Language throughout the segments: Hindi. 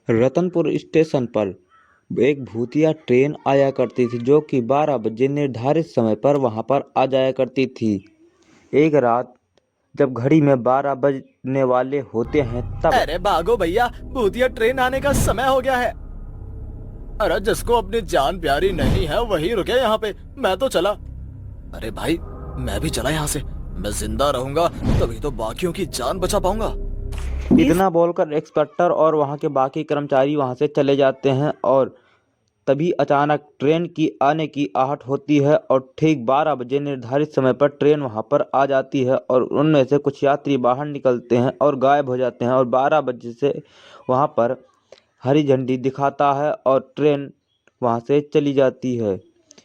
रतनपुर स्टेशन पर एक भूतिया ट्रेन आया करती थी जो कि 12 बजे निर्धारित समय पर वहां पर आ जाया करती थी। एक रात जब घड़ी में 12 बजने वाले होते हैं तब अरे भागो भैया, भूतिया ट्रेन आने का समय हो गया है। अरे जिसको अपनी जान प्यारी नहीं है वही रुके यहाँ पे, मैं तो चला। अरे भाई, मैं भी चला यहाँ से। मैं जिंदा रहूंगा तभी तो बाकियों की जान बचा पाऊंगा। इतना बोलकर इंस्पेक्टर और वहां के बाकी कर्मचारी वहां से चले जाते हैं और तभी अचानक ट्रेन की आने की आहट होती है और ठीक 12 बजे निर्धारित समय पर ट्रेन वहां पर आ जाती है और उनमें से कुछ यात्री बाहर निकलते हैं और गायब हो जाते हैं और 12 बजे से वहां पर हरी झंडी दिखाता है और ट्रेन वहां से चली जाती है।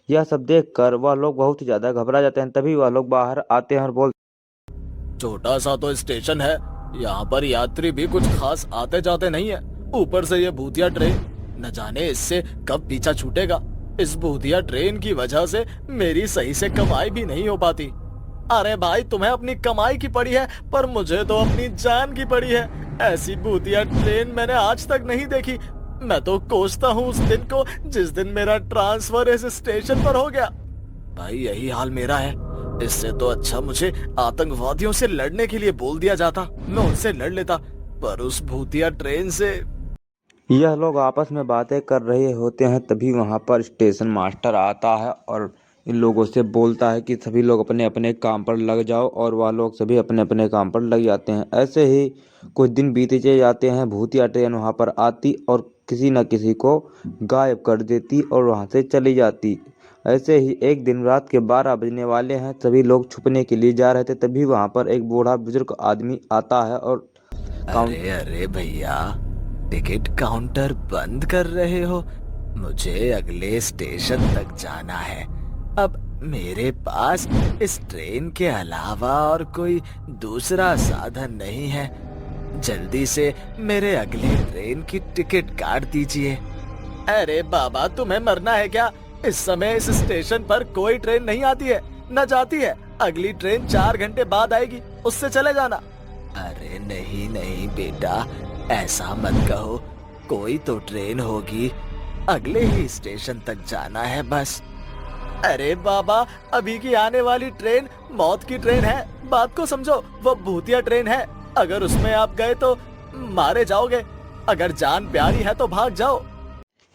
यह सब देखकर वह लोग बहुत ही ज्यादा घबरा जाते हैं। तभी वह लोग बाहर आते हैं और बोलते छोटा सा तो स्टेशन है, यहाँ पर यात्री भी कुछ खास आते जाते नहीं है। ऊपर से ये भूतिया ट्रेन, न जाने इससे कब पीछा छूटेगा। इस भूतिया ट्रेन की वजह से मेरी सही से कमाई भी नहीं हो पाती। अरे भाई, तुम्हें अपनी कमाई की पड़ी है पर मुझे तो अपनी जान की पड़ी है। ऐसी भूतिया ट्रेन मैंने आज तक नहीं देखी। मैं तो कोसता हूँ उस दिन को जिस दिन मेरा ट्रांसफर इस स्टेशन पर हो गया। भाई यही हाल मेरा है। इससे तो अच्छा मुझे आतंकवादियों से लड़ने के लिए बोल दिया जाता, मैं उनसे लड़ लेता। पर उस भूतिया ट्रेन से यह लोग आपस में बातें कर रहे होते हैं। तभी वहां पर स्टेशन मास्टर आता है और इन लोगों से बोलता है कि सभी लोग अपने अपने काम पर लग जाओ और वह लोग सभी अपने अपने काम पर लग जाते हैं। ऐसे ही कुछ दिन बीतते जाते हैं। भूतिया ट्रेन वहां पर आती और किसी न किसी को गायब कर देती और वहां से चली जाती। ऐसे ही एक दिन रात के 12 बजने वाले हैं। सभी लोग छुपने के लिए जा रहे थे। तभी वहां पर एक बूढ़ा बुजुर्ग आदमी आता है और अरे अरे भैया, टिकट काउंटर बंद कर रहे हो? मुझे अगले स्टेशन तक जाना है। अब मेरे पास इस ट्रेन के अलावा और कोई दूसरा साधन नहीं है। जल्दी से मेरे अगले ट्रेन की टिकट काट दीजिए। अरे बाबा, तुम्हें मरना है क्या? इस समय इस स्टेशन पर कोई ट्रेन नहीं आती है, न जाती है। अगली ट्रेन 4 घंटे बाद आएगी, उससे चले जाना। अरे नहीं नहीं बेटा, ऐसा मत कहो। कोई तो ट्रेन होगी, अगले ही स्टेशन तक जाना है बस। अरे बाबा, अभी की आने वाली ट्रेन मौत की ट्रेन है। बात को समझो, वो भूतिया ट्रेन है। अगर उसमें आप गए तो मारे जाओगे। अगर जान प्यारी है तो भाग जाओ।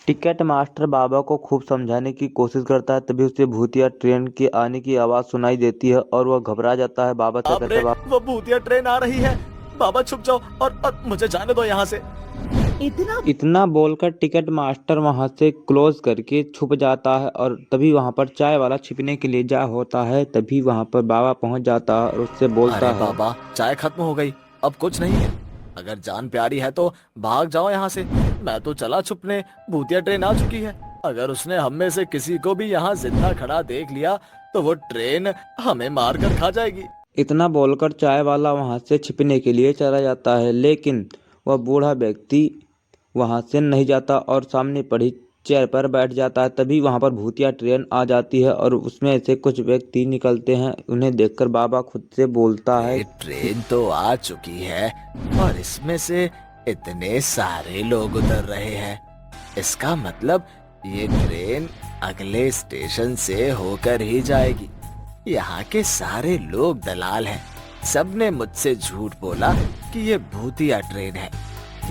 टिकट मास्टर बाबा को खूब समझाने की कोशिश करता है। तभी उसे भूतिया ट्रेन के आने की आवाज सुनाई देती है और वह घबरा जाता है। बाबा से बाप कहता रे, है बाबा वो भूतिया ट्रेन आ रही है। बाबा छुप जाओ और मुझे जाने दो यहाँ से। इतना बोलकर टिकट मास्टर वहां से क्लोज करके छुप जाता है और तभी वहां पर चाय वाला छिपने के लिए जा होता है। तभी वहां पर बाबा पहुंच जाता है और उससे बोलता अरे है बाबा, चाय खत्म हो गई, अब कुछ नहीं है। अगर जान प्यारी है तो भाग जाओ यहाँ से। मैं तो चला छुपने, भूतिया ट्रेन आ चुकी है। अगर उसने हम में से किसी को भी यहाँ जिंदा खड़ा देख लिया तो वो ट्रेन हमें मार कर खा जाएगी। इतना बोलकर चाय वाला वहां से छिपने के लिए चला जाता है, लेकिन वह बूढ़ा व्यक्ति वहां से नहीं जाता और सामने पड़ी चेयर पर बैठ जाता है। तभी वहां पर भूतिया ट्रेन आ जाती है और उसमें से कुछ व्यक्ति निकलते हैं। उन्हें देखकर बाबा खुद से बोलता है ये ट्रेन तो आ चुकी है और इसमें से इतने सारे लोग उतर रहे हैं। इसका मतलब ये ट्रेन अगले स्टेशन से होकर ही जाएगी। यहाँ के सारे लोग दलाल हैं। सबने मुझसे झूठ बोला कि ये भूतिया ट्रेन है।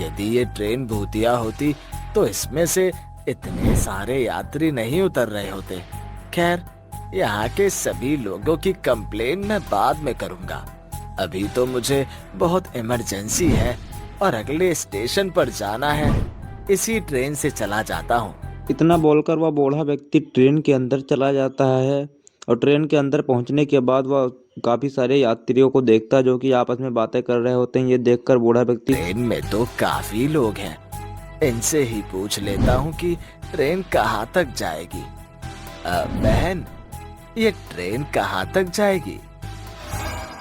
यदि ये ट्रेन भूतिया होती तो इसमें से इतने सारे यात्री नहीं उतर रहे होते। खैर, यहाँ के सभी लोगों की कंप्लेन मैं बाद में करूँगा। अभी तो मुझे बहुत इमरजेंसी है और अगले स्टेशन पर जाना है। इसी ट्रेन से चला जाता हूँ। इतना बोलकर वह बूढ़ा व्यक्ति ट्रेन के अंदर चला जाता है और ट्रेन के अंदर पहुंचने के बाद वह काफी सारे यात्रियों को देखता है जो कि आपस में बातें कर रहे होते हैं। ये देखकर बूढ़ा व्यक्ति ट्रेन में तो काफी लोग हैं। इनसे ही पूछ लेता हूँ कि ट्रेन कहाँ तक जाएगी। बहन, ये ट्रेन कहाँ तक जाएगी?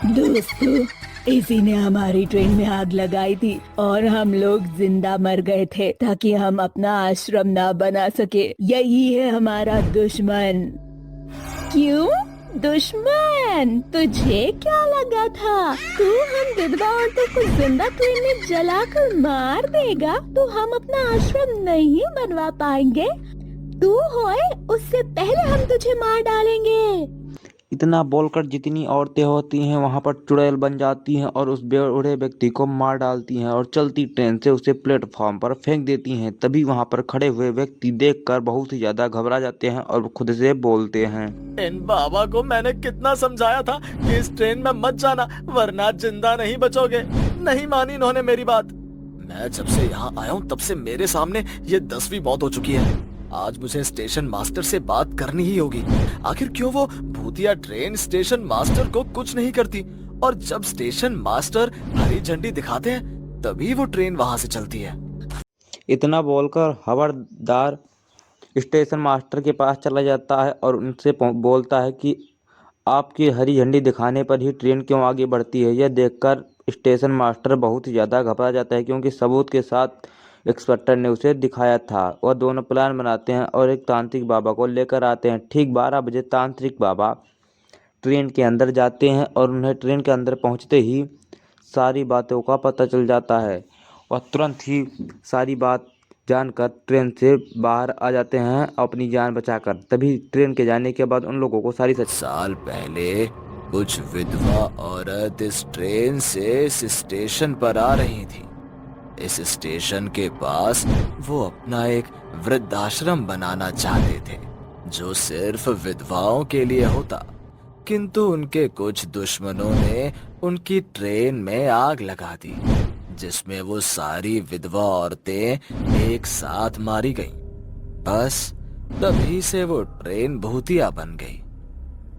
दोस्तों, इसी ने हमारी ट्रेन में आग लगाई थी और हम लोग जिंदा मर गए थे ताकि हम अपना आश्रम ना बना सके। यही है हमारा दुश्मन। क्यों? दुश्मन, तुझे क्या लगा था तू हम विधवा औरतों को जिंदा ट्रेन में जलाकर मार देगा तो हम अपना आश्रम नहीं बनवा पाएंगे? तू होए उससे पहले हम तुझे मार डालेंगे। इतना बोलकर जितनी औरतें होती हैं वहां पर चुड़ैल बन जाती हैं और उस बूढ़े व्यक्ति को मार डालती हैं और चलती ट्रेन से उसे प्लेटफॉर्म पर फेंक देती हैं। तभी वहां पर खड़े हुए व्यक्ति देखकर बहुत ही ज्यादा घबरा जाते हैं और खुद से बोलते हैं, इन बाबा को मैंने कितना समझाया था कि इस ट्रेन में मत जाना वरना जिंदा नहीं बचोगे। नहीं मानी इन्होंने मेरी बात। मैं जब से यहाँ आया हूँ तब से मेरे सामने ये 10वीं मौत हो चुकी है। आज मुझे स्टेशन मास्टर से बात करनी ही होगी। आखिर क्यों वो भूतिया ट्रेन स्टेशन मास्टर को कुछ नहीं करती और जब स्टेशन मास्टर हरी झंडी दिखाते हैं तभी वो ट्रेन वहां से चलती है। इतना बोलकर हवलदार स्टेशन मास्टर के पास चला जाता है और उनसे बोलता है कि आपकी हरी झंडी दिखाने पर ही ट्रेन क्यों आगे बढ़ती है। यह देखकर स्टेशन मास्टर बहुत ही ज़्यादा घबरा जाता है क्योंकि सबूत के साथ इंस्पेक्टर ने उसे दिखाया था। वह दोनों प्लान बनाते हैं और एक तांत्रिक बाबा को लेकर आते हैं। ठीक 12 बजे तांत्रिक बाबा ट्रेन के अंदर जाते हैं और उन्हें ट्रेन के अंदर पहुंचते ही सारी बातों का पता चल जाता है और तुरंत ही सारी बात जानकर ट्रेन से बाहर आ जाते हैं अपनी जान बचाकर। तभी ट्रेन के जाने के बाद उन लोगों को सारी साल पहले कुछ विधवा औरत इस ट्रेन से इस स्टेशन पर आ रही थी। इस स्टेशन के पास वो अपना एक वृद्धाश्रम बनाना चाहते थे जो सिर्फ विधवाओं के लिए होता, किंतु उनके कुछ दुश्मनों ने उनकी ट्रेन में आग लगा दी जिसमें वो सारी विधवा औरतें एक साथ मारी गईं। बस तभी से वो ट्रेन भूतिया बन गई।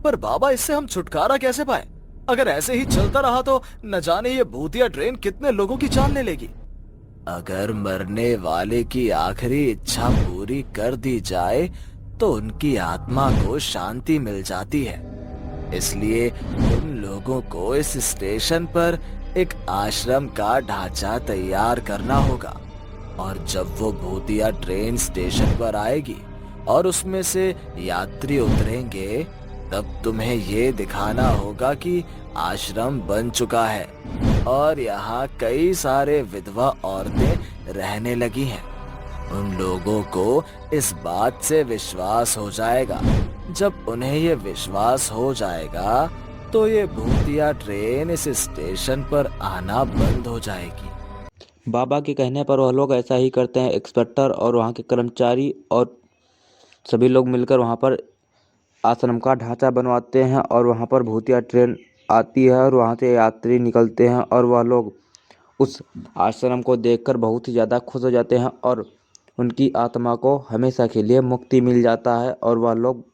पर बाबा इससे हम छुटकारा कैसे पाए? अगर ऐसे ही चलता रहा तो न जाने ये भूतिया ट्रेन कितने लोगों की जान ले लेगी। अगर मरने वाले की आखिरी इच्छा पूरी कर दी जाए तो उनकी आत्मा को शांति मिल जाती है। इसलिए उन लोगों को इस स्टेशन पर एक आश्रम का ढांचा तैयार करना होगा और जब वो भूतिया ट्रेन स्टेशन पर आएगी और उसमें से यात्री उतरेंगे तब तुम्हें ये दिखाना होगा कि आश्रम बन चुका है और यहाँ कई सारे विधवा औरतें रहने लगी हैं। उन लोगों को इस बात से विश्वास हो जाएगा। जब उन्हें ये विश्वास हो जाएगा तो ये भूतिया ट्रेन इस स्टेशन पर आना बंद हो जाएगी। बाबा के कहने पर वह लोग ऐसा ही करते हैं। इंस्पेक्टर और वहाँ के कर्मचारी और सभी लोग मिलकर वहाँ पर आश्रम का ढांचा बनवाते हैं और वहाँ पर भूतिया ट्रेन आती है और वहाँ से यात्री निकलते हैं और वह लोग उस आश्रम को देखकर बहुत ही ज़्यादा खुश हो जाते हैं और उनकी आत्मा को हमेशा के लिए मुक्ति मिल जाता है और वह लोग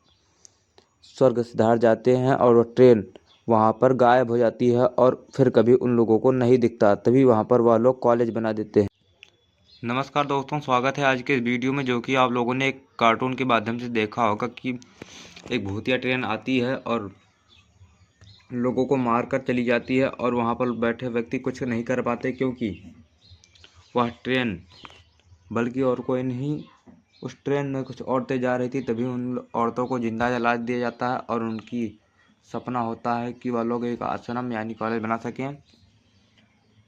स्वर्ग सिधार जाते हैं और वह ट्रेन वहाँ पर गायब हो जाती है और फिर कभी उन लोगों को नहीं दिखता। तभी वहाँ पर वह लोग कॉलेज बना देते हैं। नमस्कार दोस्तों, स्वागत है आज के इस वीडियो में जो कि आप लोगों ने एक कार्टून के माध्यम से देखा होगा कि एक भूतिया ट्रेन आती है और लोगों को मार कर चली जाती है और वहाँ पर बैठे व्यक्ति कुछ नहीं कर पाते क्योंकि वह ट्रेन बल्कि और कोई नहीं, उस ट्रेन में कुछ औरतें जा रही थी। तभी उन औरतों को जिंदा जला दिया जाता है और उनकी सपना होता है कि वह लोग एक आश्रम यानी कॉलेज बना सकें।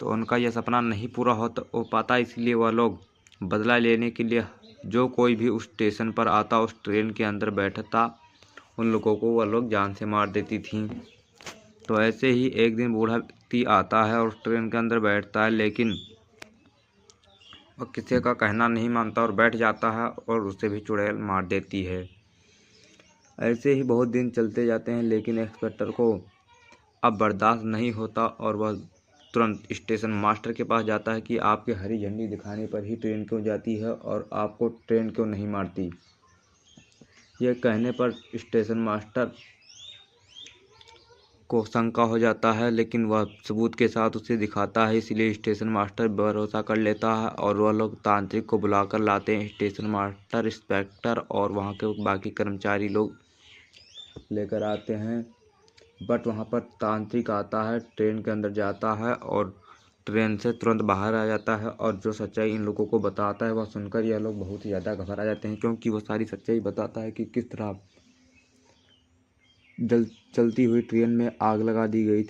तो उनका यह सपना नहीं पूरा हो पाता, इसलिए वह लोग बदला लेने के लिए जो कोई भी उस स्टेशन पर आता उस ट्रेन के अंदर बैठता उन लोगों को वह लोग जान से मार देती थीं। तो ऐसे ही एक दिन बूढ़ा व्यक्ति आता है और उस ट्रेन के अंदर बैठता है, लेकिन वह किसी का कहना नहीं मानता और बैठ जाता है और उसे भी चुड़ैल मार देती है। ऐसे ही बहुत दिन चलते जाते हैं, लेकिन इंस्पेक्टर को अब बर्दाश्त नहीं होता और वह तुरंत स्टेशन मास्टर के पास जाता है कि आपके हरी झंडी दिखाने पर ही ट्रेन क्यों जाती है और आपको ट्रेन क्यों नहीं मारती। यह कहने पर स्टेशन मास्टर को शंका हो जाता है, लेकिन वह सबूत के साथ उसे दिखाता है, इसलिए स्टेशन मास्टर भरोसा कर लेता है और वह लोग तांत्रिक को बुलाकर लाते हैं। स्टेशन मास्टर, इंस्पेक्टर और वहाँ के बाकी कर्मचारी लोग लेकर आते हैं, बट वहाँ पर तांत्रिक आता है, ट्रेन के अंदर जाता है और ट्रेन से तुरंत बाहर आ जाता है और जो सच्चाई इन लोगों को बताता है वह सुनकर यह लोग बहुत ही ज़्यादा घबरा जाते हैं क्योंकि वो सारी सच्चाई बताता है कि किस तरह चलती हुई ट्रेन में आग लगा दी गई थी।